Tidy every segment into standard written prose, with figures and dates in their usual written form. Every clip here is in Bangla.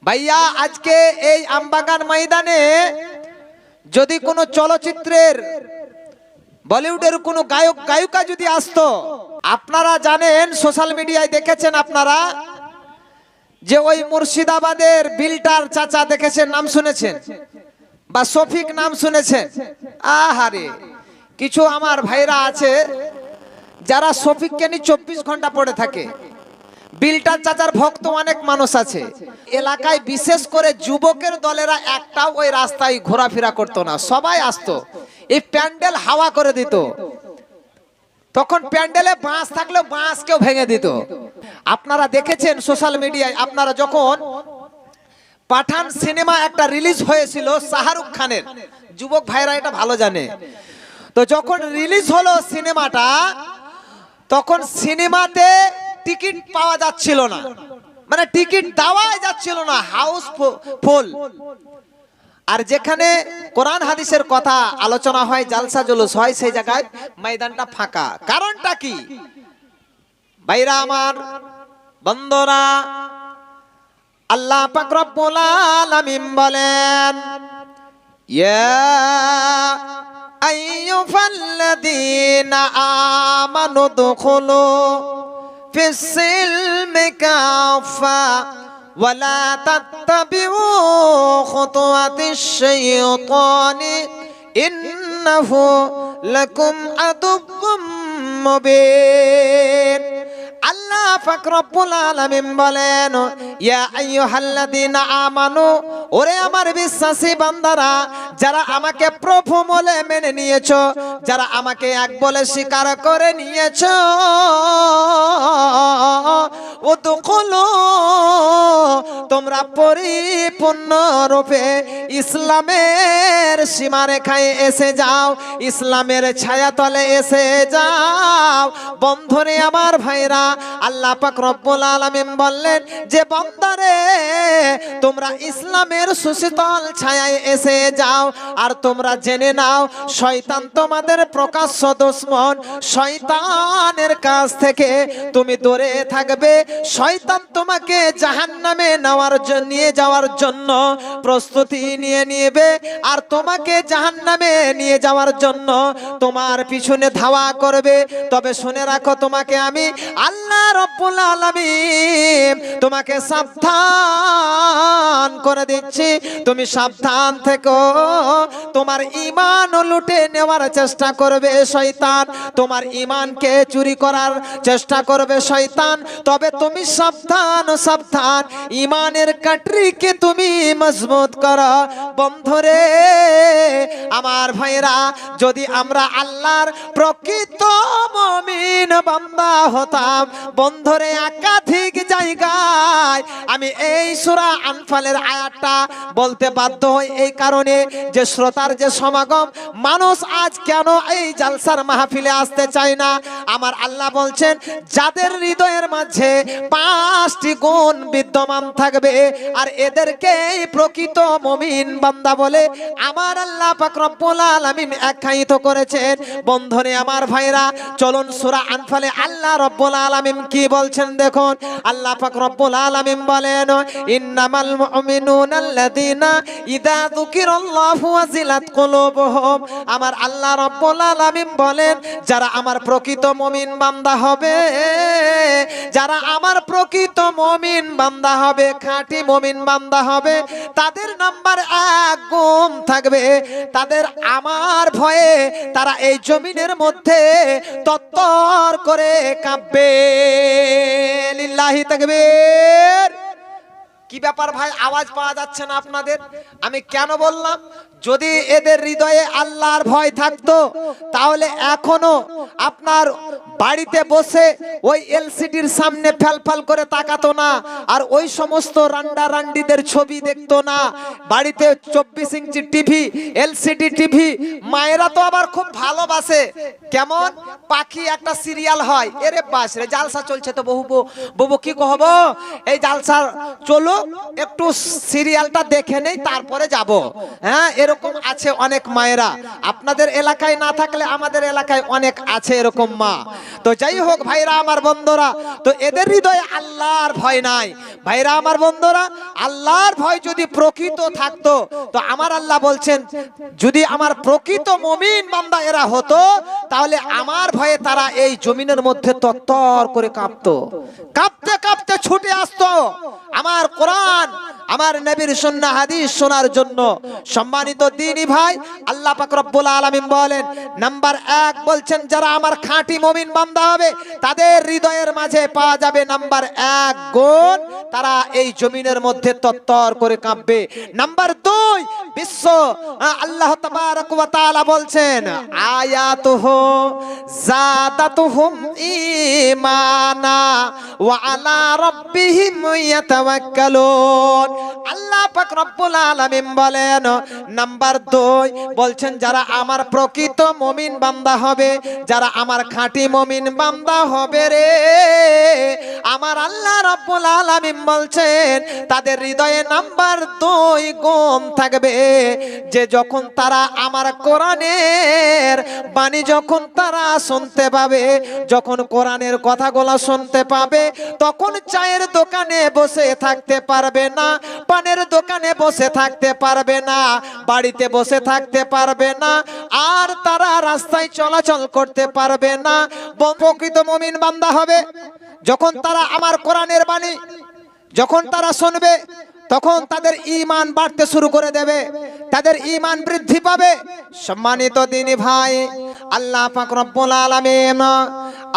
ভাইয়া আজকে এই আমবাগান ময়দানে যদি কোনো চলচ্চিত্রের বলিউডের কোনো গায়ক গায়িকা যদি আসতো, আপনারা জানেন সোশ্যাল মিডিয়ায় দেখেছেন আপনারা যে ওই মুর্শিদাবাদের বিল্টার চাচা দেখেছেন, নাম শুনেছেন, বা শফিক নাম শুনেছেন। আহারে কিছু আমার ভাইরা আছে যারা শফিককে নিয়ে 24 ঘন্টা পড়ে থাকে। বিল্টার চাচার ভক্ত অনেক মানুষ আছে এলাকায়, বিশেষ করে যুবকের দলেরা একটাও ওই রাস্তায় ঘোরাফেরা করতো না, সবাই আসতো। এই প্যান্ডেল হাওয়া করে দিত, তখন প্যান্ডেলে বাঁশ থাকলেও বাঁশ কেউ ভেঙে দিত। আপনারা দেখেছেন সোশ্যাল মিডিয়ায়, আপনারা যখন পাঠান সিনেমা একটা রিলিজ হয়েছিল শাহরুখ খানের, যুবক ভাইরা এটা ভালো জানে। তো যখন রিলিজ হলো সিনেমাটা, তখন সিনেমাতে টিকিট পাওয়া যাচ্ছিল না, মানে টিকিট দেওয়াই যাচ্ছিল না, হাউস ফুল। আর যেখানে কোরআন হাদিসের কথা আলোচনা হয়, জালসা জুলুস হয়, সেই জায়গায় ময়দানটা ফাঁকা। কারণটা কি ভাইরা আমার, বন্ধুরা? আল্লাহ পাক রব্বুল আলামিন বলেন, ইয়া আইয়ুহাল্লাযীনা আমানু দুখুলু ফিস-সিলমি কাফা ওয়ালা তাত্তাবিউ খুতুওয়াতিশ শাইতানি ইন্নাহু লাকুম আদুউম মুবিন। আল্লাহ পাক রব্বুল আলামিন বলেন, ইয়া আইয়ুহাল্লাযীনা আমানু, ওরে আমার বিশ্বাসী বান্দারা, যারা আমাকে প্রভু বলে মেনে নিয়েছো, যারা আমাকে এক বলে স্বীকার করে নিয়েছো, উদখুলু, তোমরা পরিপূর্ণ রূপে ইসলামের সীমারেখায় এসে যাও, ইসলামের ছায়াতলে এসে যাও। বন্ধুরে আমার ভাইরা, আল্লাহ পাক রব্বুল আলামিন বললেন যে বান্দারে, তোমরা ইসলামের সুশীতল ছায়ায় এসে যাও। আর তোমরা জেনে নাও, শয়তান তোমাদের প্রকাশ্য দুশমন, শয়তানের কাছ থেকে তুমি দূরে থাকবে। শয়তান তোমাকে জাহান্নামে নিয়ে যাওয়ার জন্য প্রস্তুতি নিয়ে নেবে, আর তোমাকে জাহান্নামে নিয়ে যাওয়ার জন্য তোমার পিছনে ধাওয়া করবে। তবে শুনে রাখো, তোমাকে আমি আল্লাহ রব্বুল আলামিন তোমাকে সাবধান করে দিচ্ছি, তুমি সাবধান থেকো। তোমার ঈমান লুটে নেওয়ার চেষ্টা করবে শয়তান, তোমার ঈমানকে চুরি করার চেষ্টা করবে শয়তান। তবে তুমি সাবধান, সাবধান, ঈমানের কাঠরিকে তুমি মজবুত করো। বন্ধুরে আমার ভাইরা, যদি আমরা আল্লাহর প্রকৃত মুমিন বান্দা হতাম, বন্ধুরে একাধিক জায়গায় আমি এই সূরা আনফালের আয়াতটা বলতে বাধ্য হই, এই কারণে যে শ্রোতার যে সমাগম, মানুষ আজ কেন এই জালসার মাহফিলে আসতে চায় না? আমার আল্লাহ বলছেন, যাদের হৃদয়ের মাঝে 5টি গুণ বিদ্যমান থাকবে, আর এদেরকে প্রকৃত মুমিন বান্দা বলে আমার আল্লাহ পাক রব্বুল আলামিন আখ্যায়িত করেছেন। বন্ধুরে আমার ভাইরা, চলুন সূরা আনফালে আল্লাহ রব্বুল আলামিন কি বলছেন দেখুন। আল্লাহ পাক রব্বুল আলামিন বলেন, ইন্নামাল মুমিনুনাল্লাযীনা ইযা যুকিরাল্লাহু ওয়াজিলাত কুলুবুহুম। আমার আল্লাহ রব্বুল আলামিন বলেন, যারা আমার প্রকৃত মুমিন বান্দা হবে, যারা আমার প্রকৃত মুমিন বান্দা হবে, খাঁটি মুমিন বান্দা হবে, তাদের নাম্বার 1 গুণ থাকবে, তাদের আমার ভয়ে তারা এই জমিনের মধ্যে তত্তর করে কাঁপবে। লিল্লাহি তাকবীর। কি ব্যাপার ভাই, আওয়াজ পাওয়া যাচ্ছে না আপনাদের? আমি কেন বললাম, যদি এদের হৃদয়ে আল্লাহর ভয় থাকতো, তাহলে এখনো আপনার বাড়িতে বসে ওই এলসিডির সামনে ফ্যালফাল করে তাকাতো না, আর ওই সমস্ত রান্ডা রান্ডিদের ছবি দেখতো না। বাড়িতে 24 ইঞ্চি টিভি, এলসিডি টিভি, মায়েরা তো আবার খুব ভালোবাসে, কেমন পাখি একটা সিরিয়াল হয়, এরে বাস রে জালসা চলছে তো বহু কি কহব, এই জালসা চলো একটু সিরিয়ালটা দেখে নেই তারপরে যাব। হ্যাঁ, এরকম আছে অনেক মায়েরা, আপনাদের এলাকায় না থাকলে আমাদের এলাকায় অনেক আছে এরকম মা। তো যাই হোক ভাইরা আমার বন্ধুরা, তো এদের হৃদয়ে আল্লাহর ভয় নাই। ভাইরা আমার বন্ধুরা, আল্লাহর ভয় যদি প্রকৃত থাকতো তো আমার আল্লাহ বলছেন যদি আমার প্রকৃত মুমিন বান্দা এরা হতো তাহলে আমার ভয়ে তারা এই জমিনের মধ্যে তরতর করে কাঁপতো, কাঁপতে কাঁপতে ছুটে আসতো আমার কোরআন আমার নবীর সুন্নাহ হাদিস শোনার জন্য। সম্মানিত দ্বীনি ভাই, আল্লাহ পাক রব্বুল আলামিন বলেন নাম্বার 1 বলছেন যারা আমার খাঁটি মুমিন বান্দা হবে তাদের হৃদয়ের মাঝে পাওয়া যাবে নাম্বার 1 গুণ, তারা এই জমিনের মধ্যে তরতর করে কাঁপবে। নাম্বার 2 বিশ্ব আল্লাহ তাবারক ওয়া তাআলা বলছেন আয়াতুহু যাদাতুহুম ঈমানা ওয়া আলা রাব্বিহিম ইয়াতাওয়াক্কালুন। আল্লাহ পাক রব্বুল আলামিন বলেন নাম্বার 2 বলছেন যারা আমার প্রকৃত মুমিন বান্দা হবে, যারা আমার খাঁটি মুমিন বান্দা হবে রে, আমার আল্লাহ রব্বুল আলামিন বলছেন তাদের হৃদয়ে নাম্বার 2 গুণ থাকবে যে যখন তারা আমার কোরআনের বাণী যখন তারা শুনতে পাবে, যখন কোরআনের কথাগুলো শুনতে পাবে তখন চায়ের দোকানে বসে থাকতে পারবে না, পানের দোকানে বসে থাকতে পারবে না, বাড়িতে বসে থাকতে পারবে না, আর তারা রাস্তায় চলাচল করতে পারবে না। প্রকৃত মুমিন বান্দা হবে যখন তারা আমার কোরআনের বাণী যখন তারা শুনবে তখন তাদের ঈমান বাড়তে শুরু করে দেবে, তাদের ঈমান বৃদ্ধি পাবে। সম্মানিত দ্বীনি ভাই, আল্লাহ পাক রব্বুল আলামিন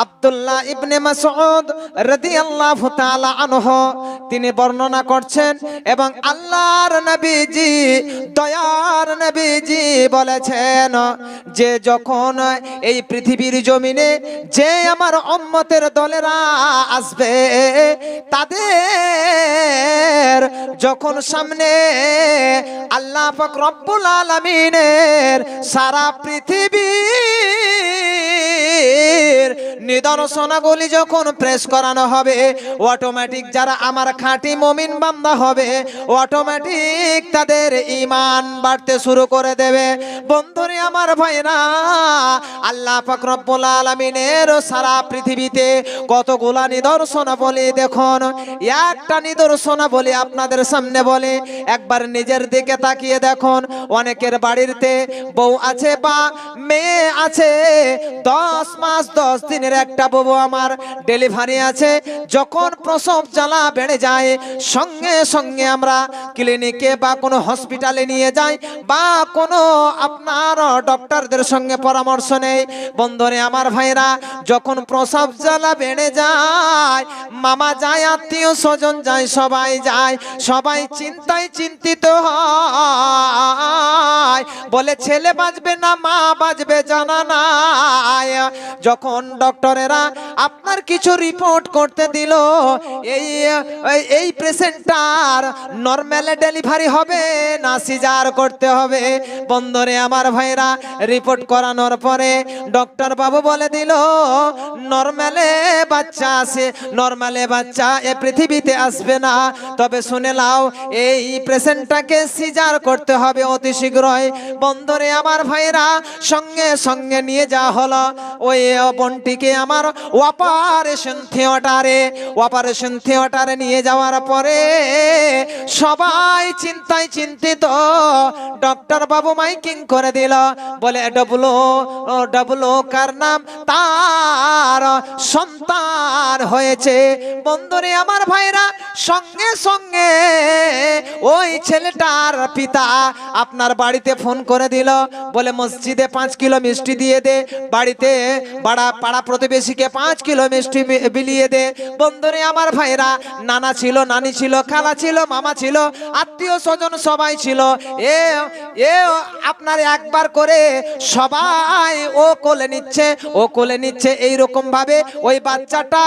আব্দুল্লাহ ইবনে মাসউদ রাদিয়াল্লাহু তাআলা আনহু তিনি বর্ণনা করছেন এবং আল্লাহর নবীজি দয়ার নবীজি বলেছেন যে যখন এই পৃথিবীর জমিনে যে আমার উম্মতের দলেরা আসবে তাদের যখন সামনে আল্লাহ পাক রব্বুল আলামিনের সারা পৃথিবীর নিদর্শনাগুলি যখন প্রেস করানো হবে অটোমেটিক যারা আমার খাঁটি মুমিন বান্দা হবে অটোমেটিক তাদের ঈমান বাড়তে শুরু করে দেবে। বন্ধুরে আমার ভাইরা, আল্লাহ পাক রব্বুল আলামিনের সারা পৃথিবীতে কতগুলা নিদর্শনাবলী দেখুন, একটা নিদর্শনাবলী আপনাদের সামনে বলে একবার নিজের দিকে তাকিয়ে দেখুন। অনেকের বাড়িতে বউ আছে বা মেয়ে আছে, 10 মাস 10 দিনের একটা বউ আমার ডেলিভারি আছে, যখন প্রসব জ্বালা বেড়ে যায় সঙ্গে সঙ্গে আমরা ক্লিনিকে বা কোনো হসপিটালে নিয়ে যাই বা কোনো আপনার ডক্টরদের সঙ্গে পরামর্শ নেই। বন্ধুরে আমার ভাইরা, যখন প্রসব জ্বালা বেড়ে যায় মামা যায়, আত্মীয় স্বজন যায়, সবাই যায়, সবাই চিন্তায় চিন্তিত হয়, বলে ছেলে বাঁচবে না মা বাঁচবে জানা নাই। যখন ডক্টরেরা আপনার কিছু রিপোর্ট করতে দিল এই পেশেন্টটার নরমাল ডেলিভারি হবে না সিজার করতে হবে, বন্ধুরে আমার ভাইরা রিপোর্ট করানোর পরে ডক্টর বাবু বলে দিল নরমালে বাচ্চা আছে, নরমালে বাচ্চা এ পৃথিবীতে আসবে না, তবে শুনে নাও এই পেশেন্টটাকে সিজার করতে হবে অতি শীঘ্রই। বন্ধুরে আমার ভাইরা সঙ্গে সঙ্গে নিয়ে যাওয়া হলো ওই বোনটিকে আমার অপারেশন থিয়েটারে নিয়ে যাওয়ার পরে সবাই চিন্তায় চিন্তিত। ডক্টর বাবু মাইকিং করে দিল, বলে ডবলো কার নাম, তার সন্তান হয়েছে। বন্ধুরে আমার ভাইরা সঙ্গে সঙ্গে ওই ছেলেটার পিতা আপনার বাড়িতে ফোন করে দিল, বলে মসজিদে 5 কিলো মিষ্টি দিয়ে দে, বাড়িতে পাড়া প্রতিবেশীকে 5 কিলো মিষ্টি বিলিয়ে দে। বন্ধুরে আমার ভাইরা নানা ছিল, নানি ছিল, খালা ছিল, মামা ছিল, আত্মীয় স্বজন সবাই ছিল। আপনার একবার করে সবাই ও কোলে নিচ্ছে এইরকম ভাবে ওই বাচ্চাটা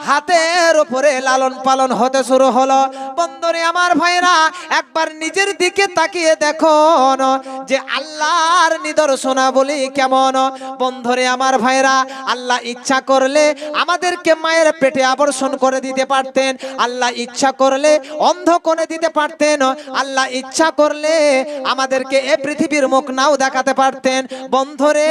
হাতের উপরে লালন পালন হতে শুরু হলো। বন্ধুরে আমার ভাইরা একবার নিজের দিকে তাকিয়ে দেখুন যে আল্লাহর নিদর্শনাবলী কেমন। বন্ধুরে আমার ভাইরা আল্লাহ ইচ্ছা করলে আমাদেরকে মায়ের পেটে আবর্ষণ করে দিতে পারতেন, আল্লাহ ইচ্ছা করলে অন্ধ করে দিতে পারতেন, আল্লাহ ইচ্ছা করলে আমাদের আমাদেরকে এ পৃথিবীর মুখ নাও দেখাতে পারতেন। বন্ধুরে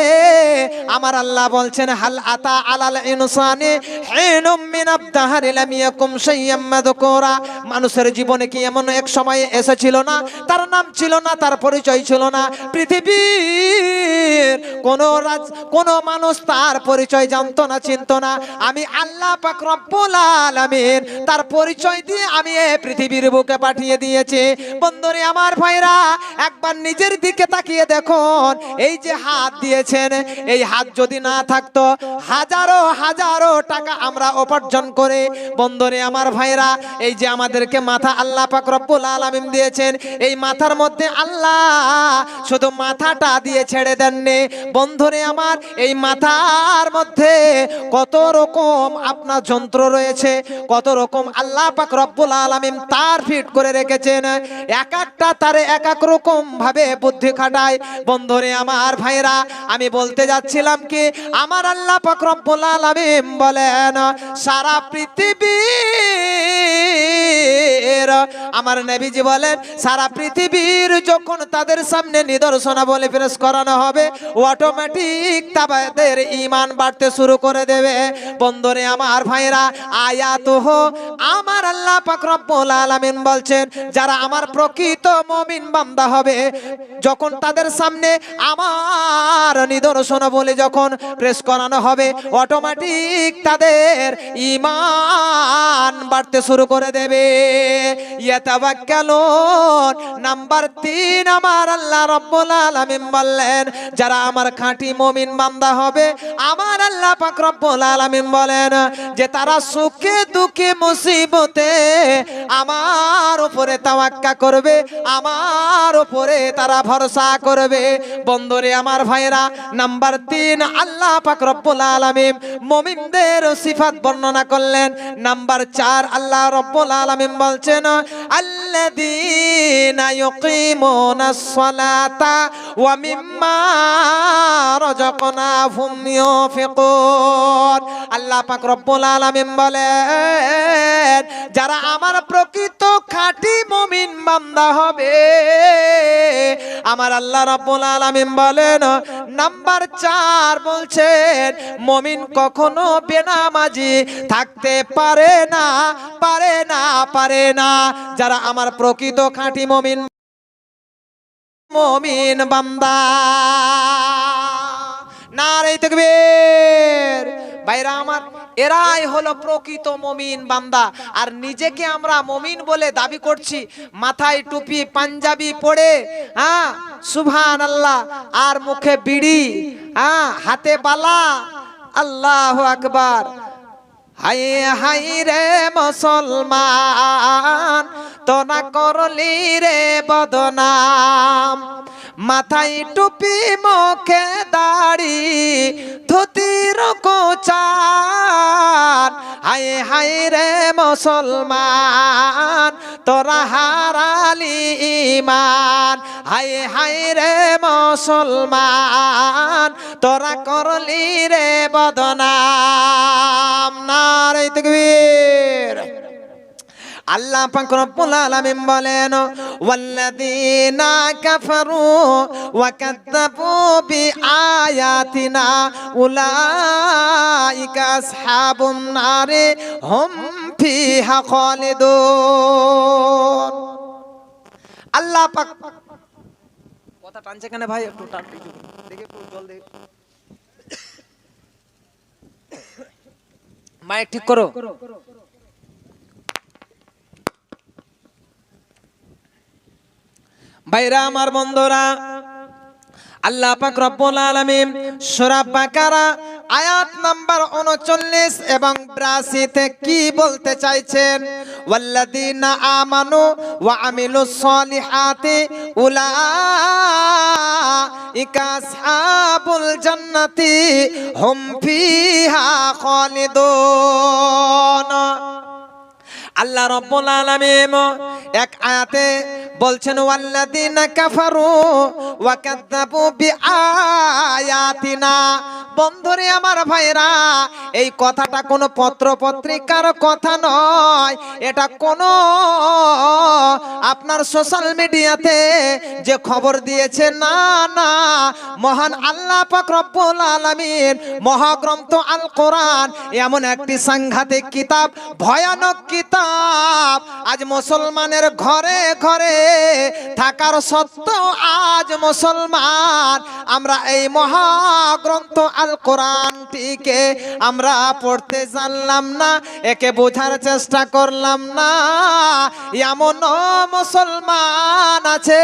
আমার আল্লাহ বলছেন হাল আতা আলাল ইনসানি হিনুম মিনাদ দাহরি লাম ইয়াকুম শাইয়্যাম মাযকুরা। মানুষের জীবনে কি এমন এক সময় এসেছিল না, তার নাম ছিল না, তার পরিচয় ছিল না? পৃথিবীর কোন মানুষ তার পরিচয় জানতো না, চিনতো না। আমি আল্লাহ পাক রব্বুল আলামিন তার পরিচয় দিয়ে আমি এই পৃথিবীর বুকে পাঠিয়ে দিয়েছি। বন্ধুরে আমার ভাইরা, একবার নিজের দিকে তাকিয়ে দেখুন। এই যে হাত দিয়েছেন, এই হাত যদি না থাকতো হাজারো হাজারো টাকা আমরা উপার্জন করে, বন্ধুরে আমার ভাইরা, এই যে আমাদেরকে মাথা আল্লাহ পাক রব্বুল আলামিন দিয়েছেন, এই মাথার মধ্যে আল্লাহ শুধু মাথাটা দিয়ে ছেড়ে দেননি। বন্ধুরে আমার, এই মাথার মধ্যে কত রকম আপনার যন্ত্র রয়েছে, কত রকম আল্লাহ পাক রব্বুল আলামিন তার ফিট করে রেখেছেন। এক একটা তারে এক এক রকম ভাবে বুদ্ধি খাটায়। বন্ধুরে আমার ভাইরা, আমি বলতে যাচ্ছিলাম কি, আমার আল্লাহ পাক রব্বুল আলামিন বলেন সারা পৃথিবীর, আমার নবীজি বলেন সারা পৃথিবীর যখন তাদের সামনে নিদর্শনাবলী পেশ করানো হবে, অটোমেটিক তাদের ঈমান বাড়তে শুরু করে দেবে। বন্ধুরে আমার ভাইরা, আয়াতুহ, আমার আল্লাহ পাক রব্বুল আলামিন বলছেন যারা আমার প্রকৃত মুমিন বান্দা হবে, যখন তাদের সামনে আমার নিদর্শনাবলী যখন পেশ করানো হবে, অটোমেটিক তাদের ঈমান বাড়তে শুরু করে দেবে। ইয়াতাওয়াক্কালুন, নাম্বার 3 আমার আল্লাহ রব্বুল আলামিন বললেন যারা আমার খাঁটি মুমিন বান্দা হবে, আমার আল্লাহ পাক রব্বুল আলামিন বলেন যে তারা সুখে দুঃখে মুসিবতে আমার উপরে তাওয়াক্কা করবে, আমার উপরে তারা ভরসা করবে। বন্ধুরে আমার ভাইরা, নাম্বার 3 আল্লাহ পাক রব্বুল আলামিন মুমিনদের সিফাত বর্ণনা করলেন। নাম্বার 4 আল্লাহ রব্বুল আলামিন বলছেন আল্লাযীনা ইউকিমুনাস সালাতা ওয়া মিম্মা রাযাকনাহুম ইউনফিকুন। আল্লাহ পাক রব্বুল আলামিন বলেন যারা আমার প্রকৃত খাঁটি মুমিন বান্দা হবে, আমার আল্লাহ রব্বুল আলামিন বলেন নাম্বার 4 বলছেন মুমিন কখনো বেনামাজি থাকতে পারে না, পারে না, পারে না। যারা আমার প্রকৃত খাঁটি মুমিন মুমিন বান্দা, নারে তাকবীর। ভাইরা আমার, এরাই হলো প্রকৃত মুমিন বান্দা। আর নিজেকে আমরা মুমিন বলে দাবি করছি, মাথায় টুপি পাঞ্জাবি পরে, হ্যাঁ সুবহানাল্লাহ, আর মুখে বিড়ি, হ্যাঁ হাতে বালা, আল্লাহু আকবার। হাই হাই রে মুসলমান, তোরা করলি রে বদনাম। মাথায় টুপি মুখে দাড়ি ধুতির কোচান, হাই হাই রে মুসলমান তোরা হারালি ঈমান। হাই হাই রে মুসলমান তোরা করলি রে বদনাম। নারে তাকবীর। আল্লাহ পাক রব্বুল আলামিন বলেন ওয়াল্লাযীনা কাফারু ওয়া কাযযাবু বিআয়াতিনা উলাইকা আসহাবুন নারে হুম ফিহা খালিদুন। আল্লাহ পাক কথা টানছে কেন ভাই, একটু টান দেখে, একটু জল দে, মাইক ঠিক করো। ভাইরা আমার বন্ধুরা, আল্লাহ পাক রব্বুল আলামিন সূরা বাকারা আয়াত নাম্বার 39 এবং 82 তে কি বলতে চাইছেন? ওয়াল্লাযীনা আমানু ওয়া আমিলুস সলিহাতি উলাইকা আসহাবুল জান্নাতি হুম ফিহা খালিদুন। আল্লাহ রাব্বুল আলামিন এক আয়াতে বলছেন ওয়াল্লাযীনা কাফারু ওয়া কাযাবু বিআয়াতিনা। বন্ধুরে আমার ভাইরা, এই কথাটা কোনো পত্র পত্রিকার কথা নয়, এটা কোনো আপনার সোশ্যাল মিডিয়াতে যে খবর দিয়েছে না, না, মহান আল্লাহ পাক রব্বুল আলামিন মহাগ্রন্থ আল কোরআন এমন একটি সাংঘাতিক কিতাব, ভয়ানক কিতাব, আজ মুসলমানের ঘরে ঘরে থাকার সত্ত্বেও আজ মুসলমান আমরা এই মহাগ্রন্থ আল কোরআনটিকে আমরা পড়তে জানলাম না, একে বোঝার চেষ্টা করলাম না। এমন মুসলমান আছে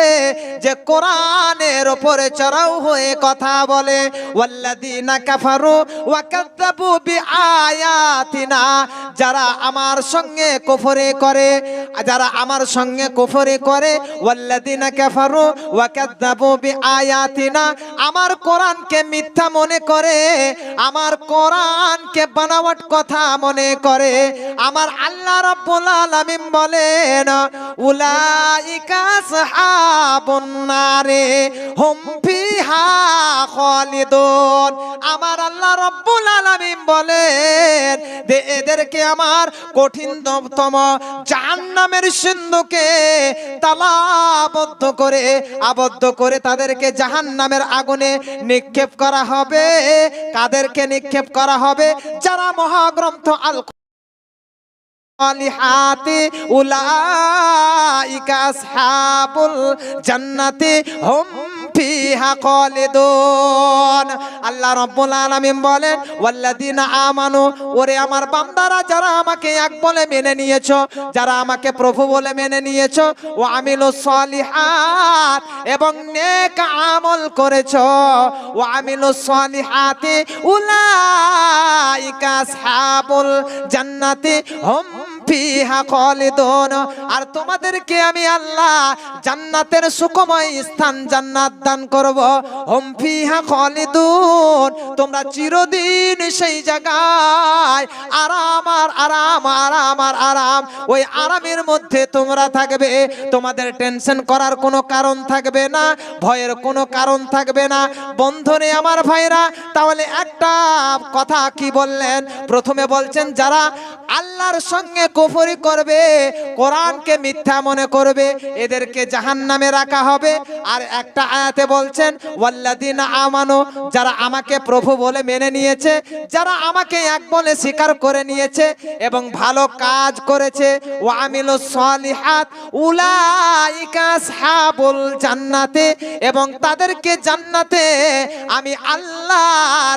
যে কোরআনের উপরে চড়াও হয়ে কথা বলে। ওয়াল্লাযীনা কাফারু ওয়া কাযাবু বিআয়াতিনা, যারা আমার সঙ্গে কুফরি করে, যারা আমার সঙ্গে কুফরি করে, ওয়াল্লাযীনা কাফারু ওয়া কাযাবু বিআয়াতিনা, আমার কোরআনকে মিথ্যা মনে করে, আমার কোরআনকে বানাওয়াট কথা মনে করে, আমার আল্লাহ রাব্বুল আলামিন বলেন উলাইকা আসহাবুন নারে হুম ফিহা খালিদুন। আমার আল্লাহ রাব্বুল আলামিন বলেন যে এদেরকে আমার কঠিনতম জাহান্নামের সিন্ধুকে তালাবদ্ধ করে আবদ্ধ করে তাদেরকে জাহান্নামের আগুনে নিক্ষেপ করা হবে। কাদেরকে নিক্ষেপ করা হবে? যারা মহাগ্রন্থ আল সালিহাতি উলাইকা আসহাবুল জান্নাতি হুম ফিহা খালিদুন। আল্লাহ রাব্বুল আলামিন বলেন ওয়াল্লাযীনা আমানু, ওরে আমার বান্দারা যারা আমাকে এক বলে মেনে নিয়েছো, যারা আমাকে প্রভু বলে মেনে নিয়েছো, ওয়া আমিলুস সালিহাত, এবং নেক আমল করেছো, ওয়া আমিলুস সালিহাতি উলাইকা আসহাবুল জান্নাতি হুম ফিহা খালিদুন। আর তোমাদেরকে আমি আল্লাহ জান্নাতের সুখময় স্থান জান্নাত দান করব। হুম ফিহা খালিদুন, তোমরা চিরদিন সেই জায়গায় আরাম আর আরাম, আরাম আর আরাম, ওই আরামের মধ্যে তোমরা থাকবে। তোমাদের টেনশন করার কোনো কারণ থাকবে না, ভয়ের কোনো কারণ থাকবে না। বন্ধুরে আমার ভাইরা, তাহলে একটা কথা কি বললেন? প্রথমে বলছেন যারা আল্লাহর সঙ্গে কুফরি করবে, কোরআনকে মিথ্যা মনে করবে, এদেরকে জাহান্নামে রাখা হবে। আর একটা আয়াতে বলছেন ওয়াল্লাযীনা আমানু, যারা আমাকে প্রভু বলে মেনে নিয়েছে, যারা আমাকে এক বলে স্বীকার করে নিয়েছে এবং ভালো কাজ করেছে, ওয়া আমিলুস সালিহাত উলাইকা আসহাবুল জান্নাতে, এবং তাদেরকে জান্নাতে আমি আল্লাহ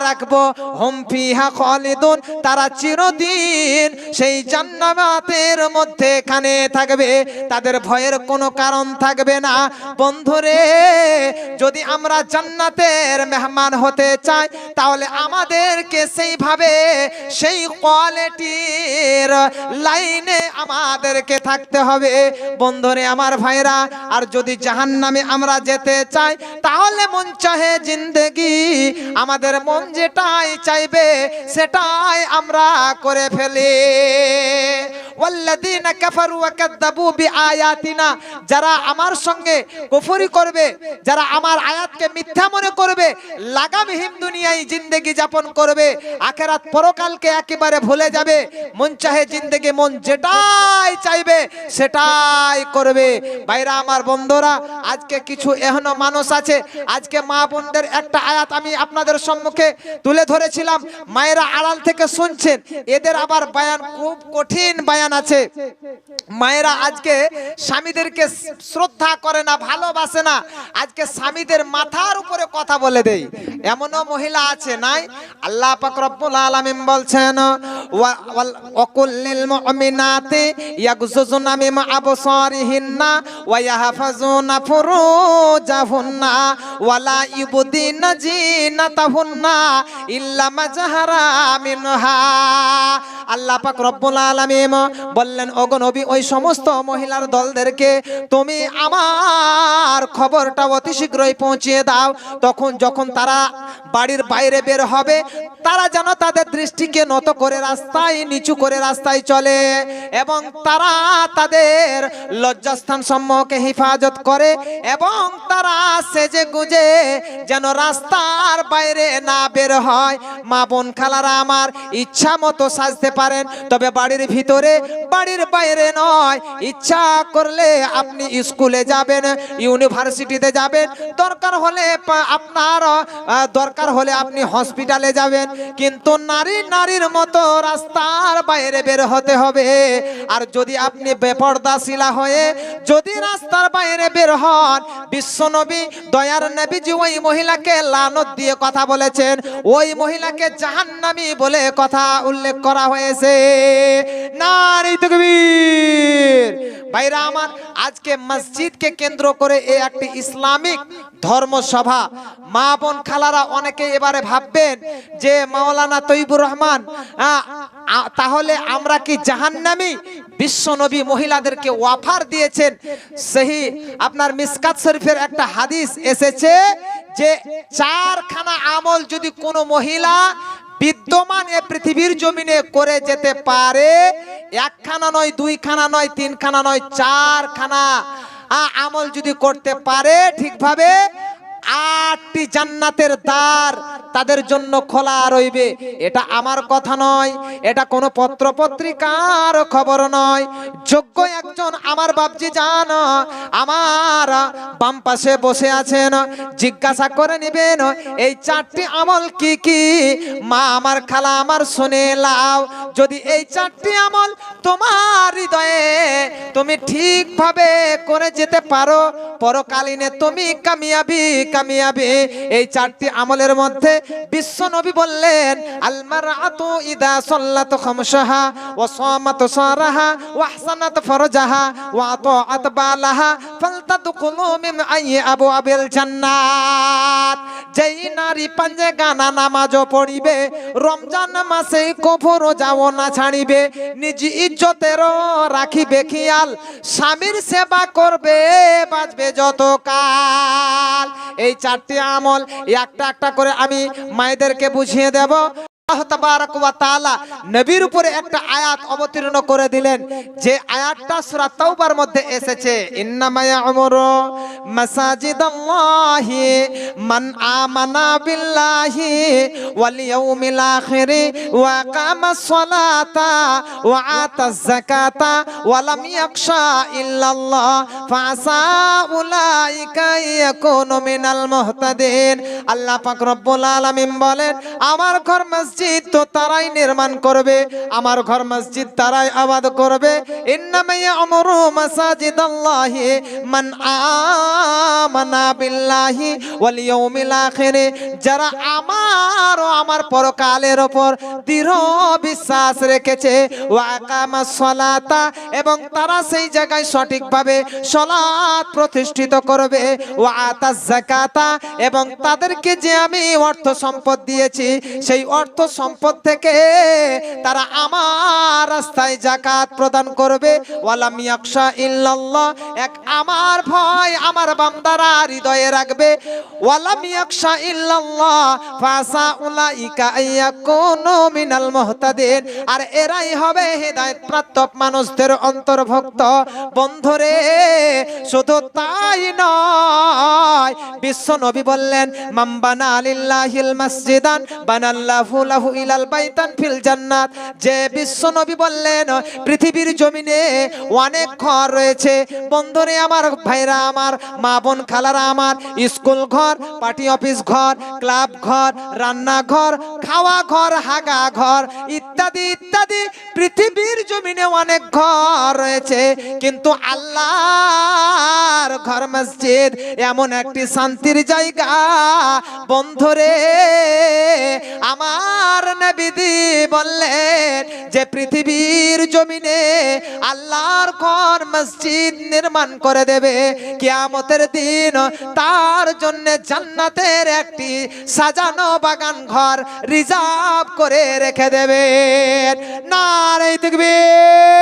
রাখবো। হুম ফিহা খালিদুন, তারা চিরদিন সেই জান্নাতের মধ্যে এখানে থাকবে, তাদের ভয়ের কোনো কারণ থাকবে না। বন্ধুরে, যদি আমরা জান্নাতের মেহমান হতে চাই, তাহলে আমাদেরকে সেইভাবে সেই কোয়ালিটির লাইনে আমাদেরকে থাকতে হবে। বন্ধুরে আমার ভাইরা, আর যদি জাহান্নামে আমরা যেতে চাই, তাহলে মন চাহে জিন্দেগি, আমাদের মন যেটাই চাইবে সেটাই আমরা করে ফেলি। ওয়াল্লাযীনা কাফারু ওয়া কাযাবু বিআয়াতিনা, যারা আমার সঙ্গে কুফরি করবে, যারা আমার আয়াতকে মিথ্যা মনে করবে, লাগামহীন দুনিয়ায় জিন্দেগি যাপন করবে, আখিরাত পরকালকে একেবারে ভুলে যাবে, মন চাহে জিন্দেগি, মন যেটাই চাইবে সেটাই করবে। ভাইরা আমার, বন্ধুরা, আজকে কিছু এখনো মানুষ আছে, আজকে মা বোনদের একটা আয়াত আমি আপনাদের সম্মুখে তুলে ধরেছিলাম, মায়েরা আড়াল থেকে শুনছেন, এদের আবার বায়ান খুব কঠিন বায়ান আছে। মায়েরা আজকে স্বামীদেরকে শ্রদ্ধা করে না, ভালোবাসে না, আজকে স্বামীদের মাথার উপরে কথা বলে দেয়, এমনও মহিলা আছে নাই? আল্লাহ পাক রব্বুল আলামিন বলছেন ওয়াকুল্লিল মুমিনাতি ইয়াগযুজুনা মিন আবসারিহিন্না ওয়া ইয়াহফাজুনা ফুরুজাহুন্না ওয়া লা ইউবদিনা জিনাতাহুন্না ইল্লা মা জাহারা মিনহা। আল্লাহ পাক রব্বুল আলামিন বললেন, ওগো নবী, ওই সমস্ত মহিলার দলদেরকে তুমি আমার খবরটা অতি শীঘ্রই পৌঁছিয়ে দাও, তখন যখন তারা বাড়ির বাইরে বের হবে, তারা যেন তাদের দৃষ্টিকে নত করে রাস্তায়, নিচু করে রাস্তায় চলে, এবং তারা তাদের লজ্জাস্থান সমূহকে হেফাজত করে, এবং তারা সেজে বুঝে যেন রাস্তার বাইরে না বের হয়। মা বোন খালারা আমার, ইচ্ছা মতো সাজতে পারেন, তবে বাড়ির ভিতরে, বাড়ির বাইরে নয়। ইচ্ছা করলে আপনি স্কুলে যাবেন, ইউনিভার্সিটিতে যাবেন, দরকার হলে আপনি হসপিটালে যাবেন, কিন্তু নারীর মতো রাস্তার বাইরে বের হতে হবে। আর যদি আপনি বেপরদাশিলা হয়ে যদি রাস্তার বাইরে বের হন, বিশ্বনবী দয়ার নবীজি ওই মহিলাকে লানত দিয়ে কথা বলেছেন, ওই মহিলাকে জাহান্নামী বলে কথা উল্লেখ করা হয়েছে। নারী তাকবীর। ভাইরা আমার, আজকে মসজিদকে কেন্দ্র করে এই একটি ইসলামিক ধর্মসভা। মা বোন খালারা অনেকে এবারে ভাববেন যে মাওলানা তৈবুর রহমান, তাহলে আমরা কি জাহান্নামী? বিশ্বনবী মহিলাদেরকে অফার দিয়েছেন। সেই আপনার মিসকাত শরীফের একটা হাদিস এসেছে যে 4খানা আমল যদি কোনো মহিলা বিদ্যমান এ পৃথিবীর জমিনে করে যেতে পারে, 1খানা নয়, 2খানা নয়, 3খানা নয়, 4খানা আমল যদি করতে পারে ঠিকভাবে, 8টি জান্নাতের দ্বার তাদের জন্য খোলা রইবে। এটা আমার কথা নয়, এটা কোনো পত্র পত্রিকার খবর নয়। যোগ্য একজন আমার বাপজি জান আমার বাম পাশে বসে আছেন, জিজ্ঞাসা করে নেবেন এই 4টি আমল কি কি। মা আমার, খালা আমার, শুনে লাও। যদি এই 4টি আমল তোমার হৃদয়ে তুমি ঠিকভাবে করে যেতে পারো, পরকালীনে তুমি কামিয়াবি। এই 4টি আমলের মধ্যে বিশ্ব নবী বললেন, আল মারআতু ইদা সাল্লাত খামসাহা ওয়া সামাত সারাহা ওয়া আহসানাত ফারজাহা ওয়া আতাআত বালাহা ফালতাদখুলু মিন আইয়ি আবওয়াবিল জান্নাত। যেই নারী পাঁচে গানা নামাজও পড়িবে, রমজান মাসে কফর যাও না ছাড়িবে, নিজ ইজ্জতেরও রাখিবে খেয়াল, স্বামীর সেবা করবে, বাঁচবে যত কাল। এই 4টি আমল একটা একটা করে আমি মায়েদেরকে বুঝিয়ে দেব। আল্লাহ তাবারক ওয়া তাআলা নবীর উপরে একটা আয়াত অবতীর্ণ করে দিলেন, যে আয়াতটা সূরা তাওবার মধ্যে এসেছে, ইন্নামা ইয়া'মুরু মাসাজিদাল্লাহি মান আমানা বিল্লাহি ওয়াল ইয়াউমিল আখিরি ওয়া আকামাস সালাতা ওয়া আতাজ যাকাতা ওয়া লাম ইয়াখশা ইল্লাল্লাহ ফাআসা উলাইকা ইয়াকুনু মিনাল মুহতাদিন। আল্লাহ পাক রব্বুল আলামিন বলেন, আমার ঘর মসজিদ তো তারাই নির্মাণ করবে, আমার ঘর মসজিদ তারাই আবাদ করবে। ইন্নামা ইয়া'মুরু মাসাজিদাল্লাহি মান আমানা বিল্লাহি ওয়াল ইয়াউমিল আখির, যারা আমার পরকালের উপর দৃঢ় বিশ্বাস রেখেছে, ওয়া আকামাস সালাতা, এবং তারা সেই জায়গায় সঠিকভাবে সালাত প্রতিষ্ঠিত করবে, ওয়া আতাজ যাকাতা, এবং তাদেরকে যে আমি অর্থ সম্পদ দিয়েছি সেই অর্থ সম্পদ থেকে তারা আমার রাস্তায় যাকাত প্রদান করবে। ওয়ালাম ইয়াখশা ইল্লাল্লাহ, এক আমার ভয় আমার বান্দারা হৃদয়ে রাখবে। ওয়ালাম ইয়াখশা ইল্লাল্লাহ ফাসা উলাইকা ইয়াকুনু মিনাল মুহতাদিন, আর এরাই হবে হেদায়েত প্রাপ্ত মানুষদের অন্তর্ভুক্ত। বন্ধুরে, শুধু তাই নয়, বিশ্ব নবী বললেন, মান বানা লিল্লাহিল মাসজিদান বানাল্লাহু লাহু ইলাল বাইতান ফিল জান্নাত। যে বিশ্ব নবী বললেন পৃথিবীর জমিনে অনেক ঘর রয়েছে। বন্ধুরে আমার, ভাইরা আমার, মা বোন খালারা আমার, স্কুল ঘর, পার্টি অফিস ঘর, ক্লাব ঘর, রান্নাঘর, খাওয়া ঘর, হাগা ঘর, ইত্যাদি ইত্যাদি পৃথিবীর জমিনে অনেক ঘর রয়েছে, কিন্তু আল্লাহর ঘর মসজিদ এমন একটি শান্তির জায়গা। বন্ধুরে আমার, নবীজি বললেন যে পৃথিবীর জমিনে আল্লাহর ঘর মসজিদ নির্মাণ করে দেবে, কিয়ামতের দিন তার জন্য জান্নাতের একটি সাজানো বাগান ঘর রিজার্ভ করে রেখে দেবে। নারে তাকবীর।